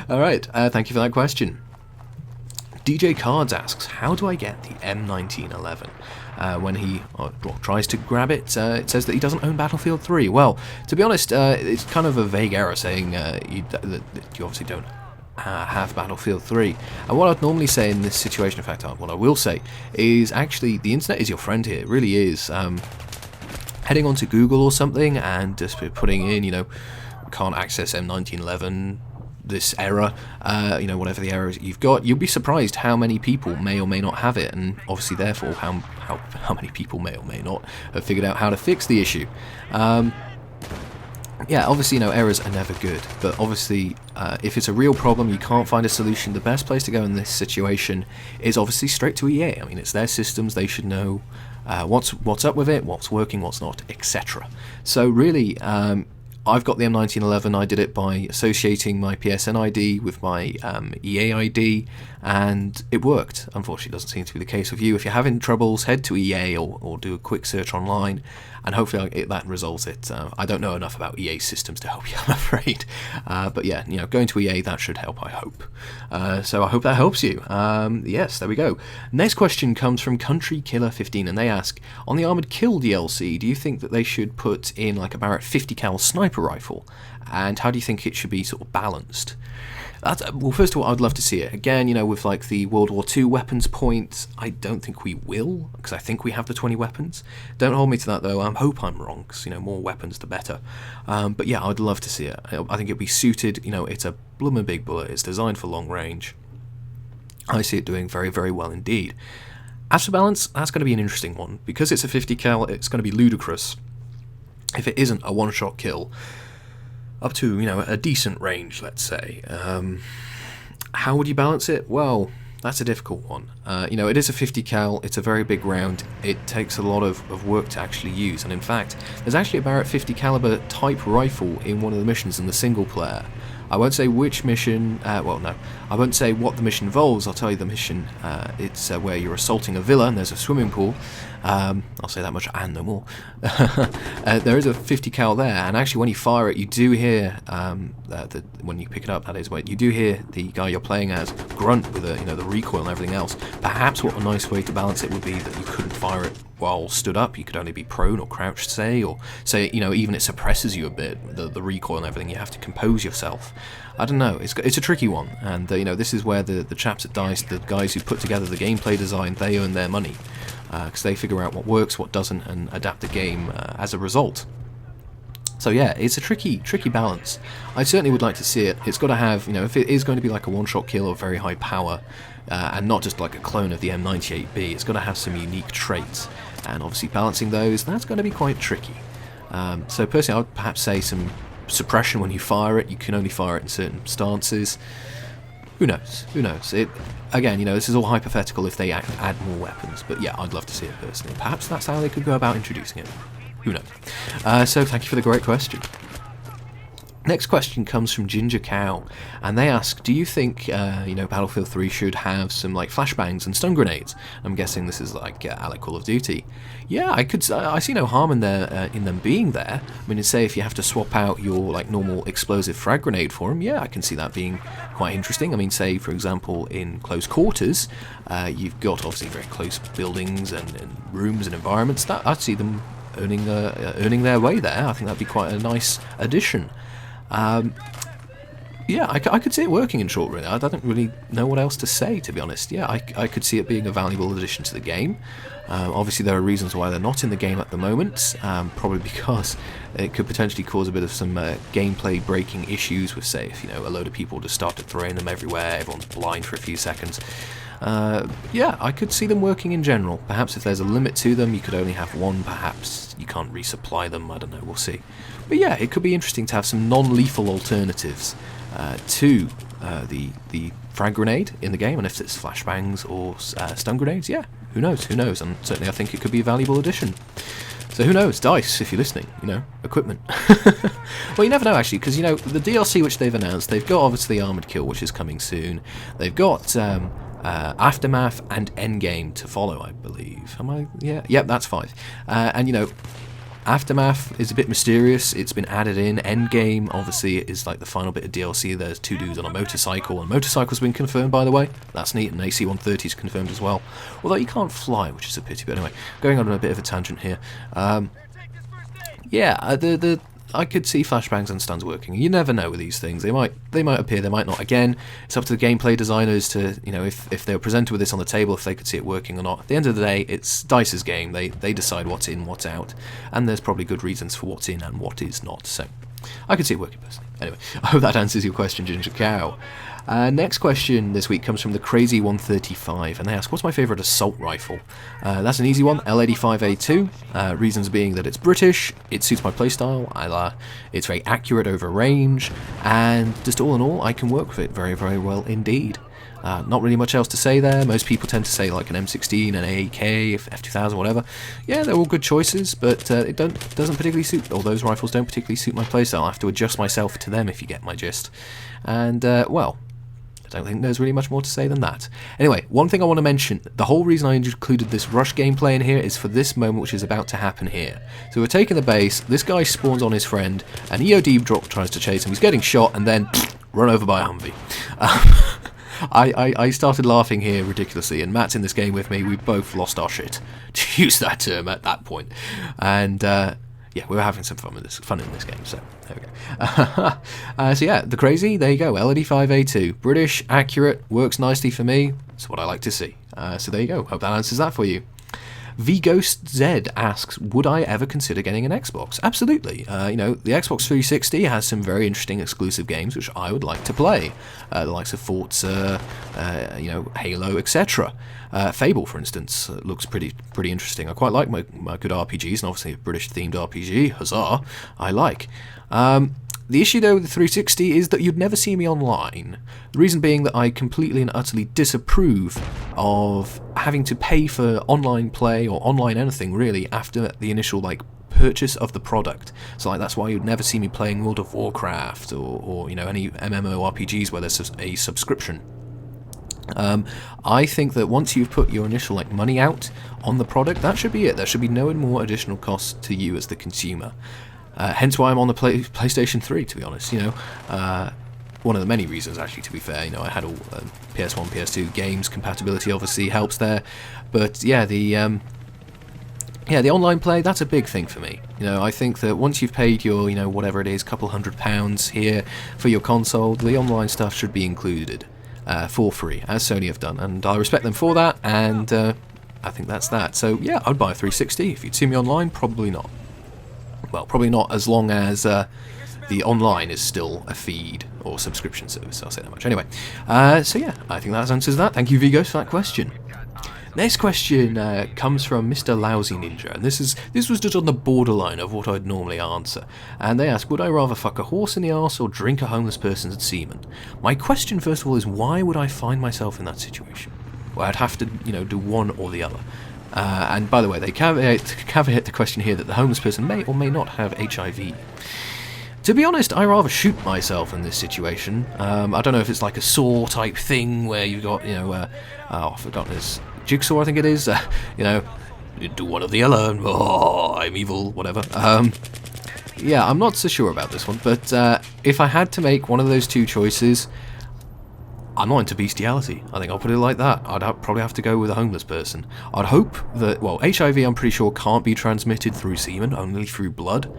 Alright, thank you for that question. DJ Cards asks, how do I get the M1911? When he tries to grab it, it says that he doesn't own Battlefield 3. Well, to be honest, it's kind of a vague error saying that you obviously don't have Battlefield 3. And what I'd normally say in this situation, in fact, what I will say, is actually the internet is your friend here. It really is. Heading onto Google or something and just putting in, can't access M1911, this error, whatever the error you've got, you'll be surprised how many people may or may not have it, and obviously therefore how many people may or may not have figured out how to fix the issue. Yeah, obviously, errors are never good, but obviously, if it's a real problem, you can't find a solution, the best place to go in this situation is obviously straight to EA. I mean, it's their systems, they should know what's up with it, what's working, what's not, etc. So really, I've got the M1911, I did it by associating my PSN ID with my EA ID, and it worked. Unfortunately, it doesn't seem to be the case with you. If you're having troubles, head to EA or do a quick search online, and hopefully that resolves it. I don't know enough about EA systems to help you, I'm afraid. But yeah, going to EA, that should help, I hope. So I hope that helps you. Yes, there we go. Next question comes from Country Killer 15, and they ask, on the Armored Kill DLC, do you think that they should put in like a Barrett 50 cal sniper rifle? And how do you think it should be sort of balanced? Well, first of all, I'd love to see it. Again, with like the World War II weapons point, I don't think we will, because I think we have the 20 weapons. Don't hold me to that, though. I hope I'm wrong, because, more weapons, the better. But yeah, I'd love to see it. I think it'd be suited. It's a bloomin' big bullet. It's designed for long range. I see it doing very, very well indeed. As for balance, that's going to be an interesting one. Because it's a 50 cal, it's going to be ludicrous if it isn't a one-shot kill up to, a decent range, let's say. How would you balance it? Well, that's a difficult one. It is a 50 cal, it's a very big round, it takes a lot of work to actually use, and in fact, there's actually a Barrett 50 caliber type rifle in one of the missions in the single player. I won't say which mission, well no, I won't say what the mission involves, I'll tell you the mission. It's where you're assaulting a villa and there's a swimming pool. I'll say that much and no more. There is a 50 cal there, and actually when you fire it, you do hear, when you pick it up, that is, you do hear the guy you're playing as grunt with the recoil and everything else. Perhaps what a nice way to balance it would be that you couldn't fire it while stood up, you could only be prone or crouched, say, or say, even it suppresses you a bit, the recoil and everything, you have to compose yourself. I don't know, it's a tricky one, and this is where the chaps at DICE, the guys who put together the gameplay design, they earn their money, because they figure out what works, what doesn't, and adapt the game as a result. So yeah, it's a tricky balance. I certainly would like to see it. It's got to have, if it is going to be like a one-shot kill of very high power, and not just like a clone of the M98B, it's got to have some unique traits, and obviously balancing those, that's going to be quite tricky. So personally, I would perhaps say some suppression when you fire it. You can only fire it in certain stances. Who knows? Who knows? Again, this is all hypothetical if they add more weapons, but yeah, I'd love to see it personally. Perhaps that's how they could go about introducing it. Who knows? So thank you for the great question. Next question comes from Ginger Cow, and they ask, do you think, Battlefield 3 should have some, like, flashbangs and stun grenades? I'm guessing this is like Alec Call of Duty. Yeah, I see no harm in them being there. I mean, say if you have to swap out your, like, normal explosive frag grenade for them, yeah, I can see that being quite interesting. I mean, say, for example, in close quarters, you've got, obviously, very close buildings and rooms and environments. I'd see them earning their way there. I think that'd be quite a nice addition. Yeah, I could see it working in short run. I don't really know what else to say, to be honest. Yeah, I could see it being a valuable addition to the game. Obviously, there are reasons why they're not in the game at the moment, probably because it could potentially cause a bit of some gameplay breaking issues with, say, if a load of people just started throwing them everywhere, everyone's blind for a few seconds. Yeah, I could see them working in general. Perhaps if there's a limit to them, you could only have one, perhaps you can't resupply them, I don't know, we'll see. But yeah, it could be interesting to have some non-lethal alternatives to the frag grenade in the game, and if it's flashbangs or stun grenades, yeah, who knows, and certainly I think it could be a valuable addition. So who knows, DICE, if you're listening, equipment. Well, you never know, actually, because, the DLC which they've announced, they've got, obviously, Armored Kill, which is coming soon. They've got Aftermath and Endgame to follow, I believe. Am I? Yeah, yep, that's 5. And, Aftermath is a bit mysterious. It's been added in. Endgame, obviously, is like the final bit of DLC. There's 2 dudes on a motorcycle, and motorcycle's been confirmed, by the way. That's neat, and AC-130 is confirmed as well. Although you can't fly, which is a pity. But anyway, going on a bit of a tangent here. Yeah, I could see flashbangs and stuns working. You never know with these things. They might appear, they might not. Again, it's up to the gameplay designers to, if they were presented with this on the table, if they could see it working or not. At the end of the day, it's DICE's game. They decide what's in, what's out, and there's probably good reasons for what's in and what is not. So, I could see it working personally. Anyway, I hope that answers your question, Ginger Cow. Next question this week comes from the Crazy 135, and they ask, what's my favourite assault rifle? That's an easy one, L85A2, reasons being that it's British, it suits my playstyle, it's very accurate over range, and just all in all, I can work with it very, very well indeed. Not really much else to say there. Most people tend to say like an M16, an AK, F2000, whatever. Yeah, they're all good choices, but it doesn't particularly suit, or those rifles don't particularly suit my playstyle. I have to adjust myself to them, if you get my gist. And, well, I don't think there's really much more to say than that. Anyway, one thing I want to mention, the whole reason I included this rush gameplay in here is for this moment which is about to happen here. So we're taking the base, this guy spawns on his friend, and EOD drop tries to chase him, he's getting shot, and then run over by a Humvee. I started laughing here ridiculously, and Matt's in this game with me, we both lost our shit, to use that term at that point. And, yeah, we were having some fun in this game, so there we go. So yeah, the Crazy, there you go, L85A2. British, accurate, works nicely for me, that's what I like to see. So there you go, hope that answers that for you. VGhostZ asks, would I ever consider getting an Xbox? Absolutely. The Xbox 360 has some very interesting exclusive games which I would like to play. The likes of Forza, Halo, etc. Fable, for instance, looks pretty interesting. I quite like my good RPGs, and obviously a British-themed RPG, huzzah, I like. The issue, though, with the 360 is that you'd never see me online. The reason being that I completely and utterly disapprove of having to pay for online play or online anything, really, after the initial, purchase of the product. So, that's why you'd never see me playing World of Warcraft or any MMORPGs where there's a subscription. I think that once you've put your initial money out on the product, that should be it. There should be no more additional costs to you as the consumer. Hence why I'm on the PlayStation 3, to be honest. One of the many reasons, actually, to be fair. I had all PS1, PS2 games. Compatibility obviously helps there, but yeah, the online play, that's a big thing for me. I think that once you've paid your, whatever it is, couple £100 here for your console, the online stuff should be included for free, as Sony have done, and I respect them for that. And I think that's that. So yeah, I'd buy a 360 if you'd see me online. Probably not. Well, probably not as long as the online is still a feed or subscription service, I'll say that much. Anyway, so yeah, I think that answers that. Thank you, Vigos, for that question. Next question comes from Mr. Lousy Ninja, and this was just on the borderline of what I'd normally answer. And they ask, would I rather fuck a horse in the arse or drink a homeless person's semen? My question, first of all, is why would I find myself in that situation? Well, I'd have to, do one or the other. And by the way, they caveat the question here that the homeless person may or may not have HIV. To be honest, I rather shoot myself in this situation. I don't know if it's like a Saw type thing where you've got, I've forgotten this, Jigsaw, I think it is. Do one or the other. Oh, I'm evil, whatever. Yeah, I'm not so sure about this one, but if I had to make one of those two choices, I'm not into bestiality. I think I'll put it like that. I'd probably have to go with a homeless person. I'd hope that, well, HIV I'm pretty sure can't be transmitted through semen, only through blood.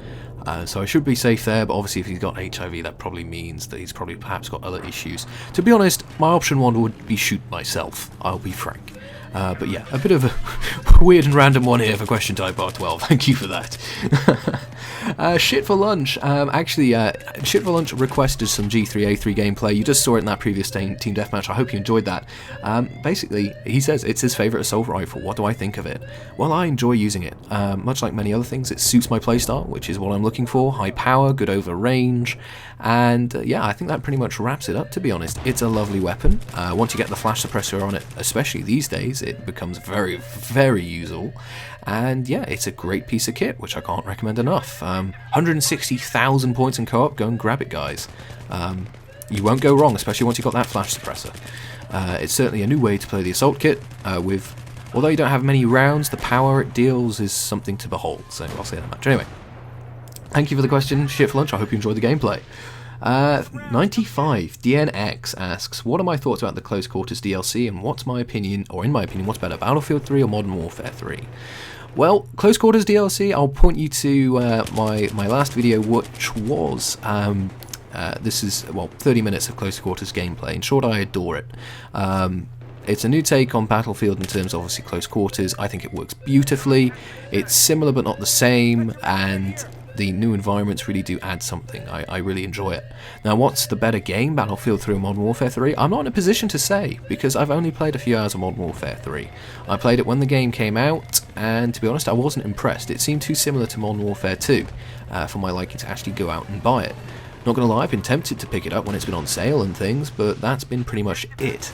So I should be safe there, but obviously if he's got HIV, that probably means that he's probably perhaps got other issues. To be honest, my option one would be shoot myself, I'll be frank. But yeah, a bit of a weird and random one here for question time part 12. Thank you for that. Shit for lunch. Shit for lunch requested some G3A3 gameplay. You just saw it in that previous team deathmatch. I hope you enjoyed that. Basically, he says it's his favourite assault rifle. What do I think of it? Well, I enjoy using it. Much like many other things, it suits my playstyle, which is what I'm looking for. High power, good over range, and yeah, I think that pretty much wraps it up, to be honest. It's a lovely weapon. Once you get the flash suppressor on it, especially these days, it becomes very, very usable. And yeah, it's a great piece of kit, which I can't recommend enough. 160,000 points in co-op, go and grab it, guys. You won't go wrong, especially once you've got that flash suppressor. It's certainly a new way to play the assault kit, although you don't have many rounds, the power it deals is something to behold, so I'll say that much. Anyway, thank you for the question, Shit for Lunch, I hope you enjoyed the gameplay. 95 DNX asks, what are my thoughts about the Close Quarters DLC, and what's my opinion, or in my opinion, what's better, Battlefield 3 or Modern Warfare 3? Well, Close Quarters DLC, I'll point you to my last video, which was, this is, well, 30 minutes of Close Quarters gameplay. In short, I adore it. It's a new take on Battlefield in terms of obviously Close Quarters. I think it works beautifully. It's similar but not the same, and the new environments really do add something. I really enjoy it. Now, what's the better game, Battlefield 3 or Modern Warfare 3? I'm not in a position to say, because I've only played a few hours of Modern Warfare 3. I played it when the game came out, and to be honest, I wasn't impressed. It seemed too similar to Modern Warfare 2 for my liking to actually go out and buy it. Not gonna lie, I've been tempted to pick it up when it's been on sale and things, but that's been pretty much it.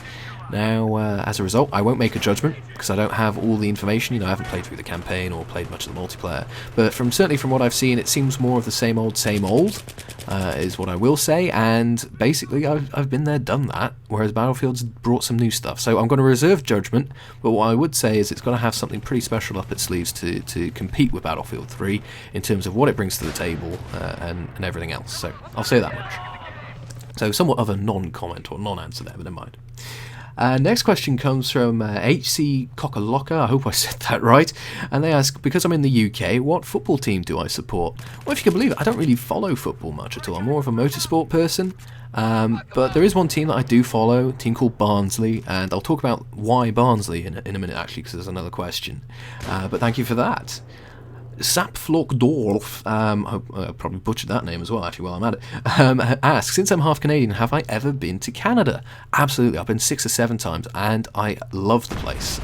Now, as a result, I won't make a judgment, because I don't have all the information. You know, I haven't played through the campaign or played much of the multiplayer. But certainly from what I've seen, it seems more of the same old, is what I will say. And basically, I've been there, done that, whereas Battlefield's brought some new stuff. So I'm going to reserve judgment, but what I would say is it's going to have something pretty special up its sleeves to compete with Battlefield 3 in terms of what it brings to the table and everything else. So I'll say that much. So somewhat of a non-comment or non-answer there, but never mind. Next question comes from HC Cockalocker, I hope I said that right, and they ask, because I'm in the UK, what football team do I support? Well, if you can believe it, I don't really follow football much at all. I'm more of a motorsport person, but there is one team that I do follow, a team called Barnsley, and I'll talk about why Barnsley in a minute, actually, because there's another question. But thank you for that. Sapflokdorf, I probably butchered that name as well, actually, while I'm at it, asks, since I'm half Canadian, have I ever been to Canada? Absolutely, I've been 6 or 7 times, and I love the place.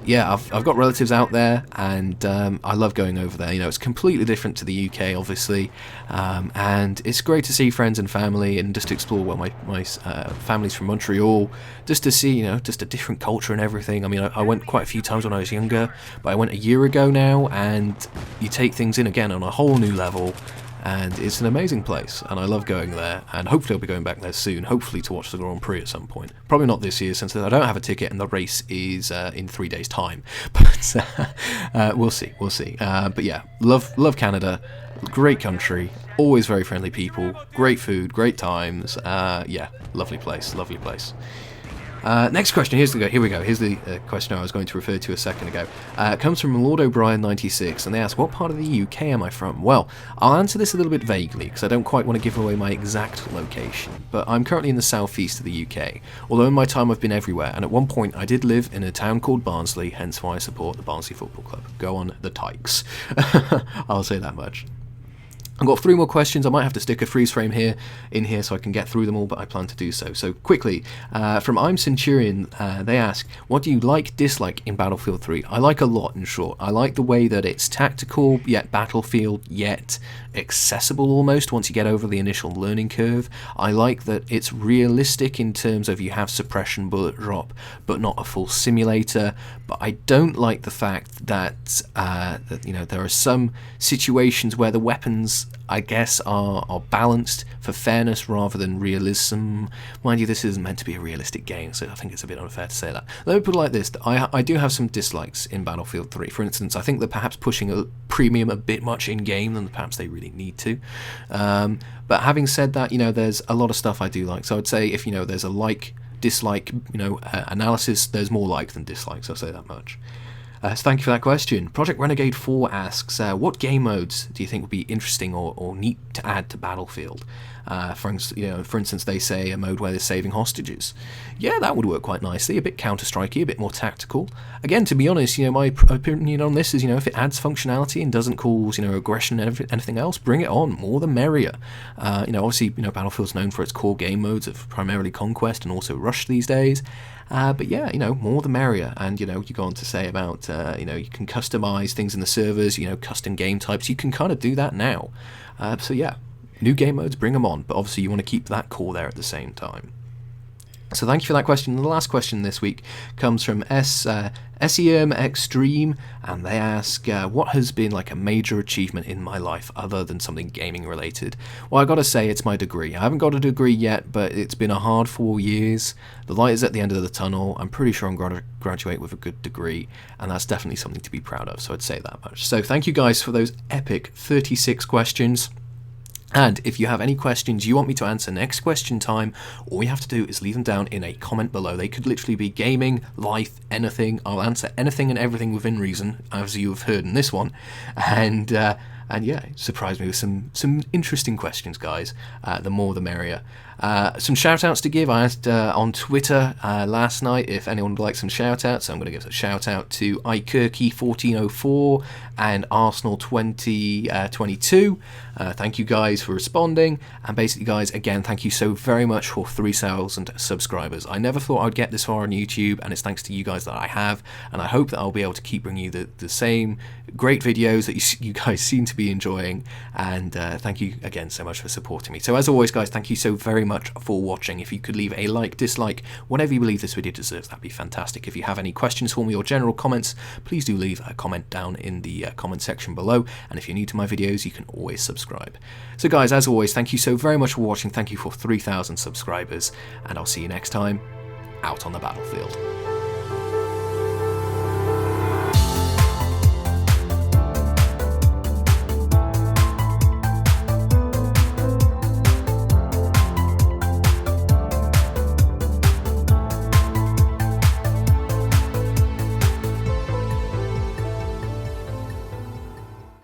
Yeah, I've got relatives out there, and I love going over there. You know, it's completely different to the UK, obviously, and it's great to see friends and family, and just to explore. Well, my family's from Montreal, just to see, you know, just a different culture and everything. I mean, I went quite a few times when I was younger, but I went a year ago now, and you take things in again on a whole new level. And it's an amazing place, and I love going there, and hopefully I'll be going back there soon, hopefully to watch the Grand Prix at some point. Probably not this year, since I don't have a ticket and the race is in 3 days' time, but we'll see. But yeah, love Canada, great country, always very friendly people, great food, great times, yeah, lovely place. Next question, here we go, here's the question I was going to refer to a second ago. It comes from Lord O'Brien 96, and they ask, what part of the UK am I from? Well, I'll answer this a little bit vaguely, because I don't quite want to give away my exact location, but I'm currently in the southeast of the UK, although in my time I've been everywhere, and at one point I did live in a town called Barnsley, hence why I support the Barnsley Football Club. Go on the Tykes. I'll say that much. I've got 3 more questions. I might have to stick a freeze frame in here so I can get through them all, but I plan to do so. So quickly, from I'm Centurion, they ask, what do you dislike in Battlefield 3? I like a lot, in short. I like the way that it's tactical, yet Battlefield, yet accessible almost once you get over the initial learning curve. I like that it's realistic in terms of you have suppression, bullet drop, but not a full simulator. But I don't like the fact that, you know, there are some situations where the weapons, I guess, are balanced for fairness rather than realism. Mind you, this isn't meant to be a realistic game, so I think it's a bit unfair to say that. Let me put it like this. I do have some dislikes in Battlefield 3. For instance, I think they're perhaps pushing a premium a bit much in-game than perhaps they really need to. But having said that, you know, there's a lot of stuff I do like. So I'd say if, you know, there's a dislike, you know, analysis, there's more like than dislikes, I'll say that much. So thank you for that question. Project Renegade 4 asks, what game modes do you think would be interesting or neat to add to Battlefield? For instance, they say a mode where they're saving hostages. Yeah, that would work quite nicely. A bit Counter-Strikey, a bit more tactical. Again, to be honest, my opinion on this is, if it adds functionality and doesn't cause, aggression and anything else, bring it on. More the merrier. Obviously, Battlefield's known for its core game modes of primarily Conquest and also Rush these days. But yeah, more the merrier. And, you go on to say about, you can customize things in the servers, custom game types. You can kind of do that now. So yeah, new game modes, bring them on. But obviously you want to keep that core there at the same time. So thank you for that question. The last question this week comes from SEM Extreme, and they ask, what has been like a major achievement in my life other than something gaming related? Well, I gotta say it's my degree. I haven't got a degree yet, but it's been a hard 4 years. The light is at the end of the tunnel. I'm pretty sure I'm going to graduate with a good degree, and that's definitely something to be proud of, so I'd say that much. So thank you guys for those epic 36 questions. And if you have any questions you want me to answer next question time, all you have to do is leave them down in a comment below. They could literally be gaming, life, anything. I'll answer anything and everything within reason, as you have heard in this one. And yeah, surprise me with some interesting questions, guys. The more the merrier. Some shout-outs to give. I asked on Twitter last night if anyone would like some shout-outs, so I'm going to give a shout-out to iKirky1404 and Arsenal2022. Thank you guys for responding, and basically guys, again, thank you so very much for 3,000 subscribers. I never thought I'd get this far on YouTube, and it's thanks to you guys that I have, and I hope that I'll be able to keep bringing you the same great videos that you guys seem to be enjoying, and thank you again so much for supporting me. So as always guys, thank you so very much for watching. If you could leave a like, dislike, whatever you believe this video deserves, that'd be fantastic. If you have any questions for me or general comments, please do leave a comment down in the comment section below, and if you're new to my videos, you can always subscribe. So guys, as always, thank you so very much for watching. Thank you for 3,000 subscribers, and I'll see you next time out on the battlefield.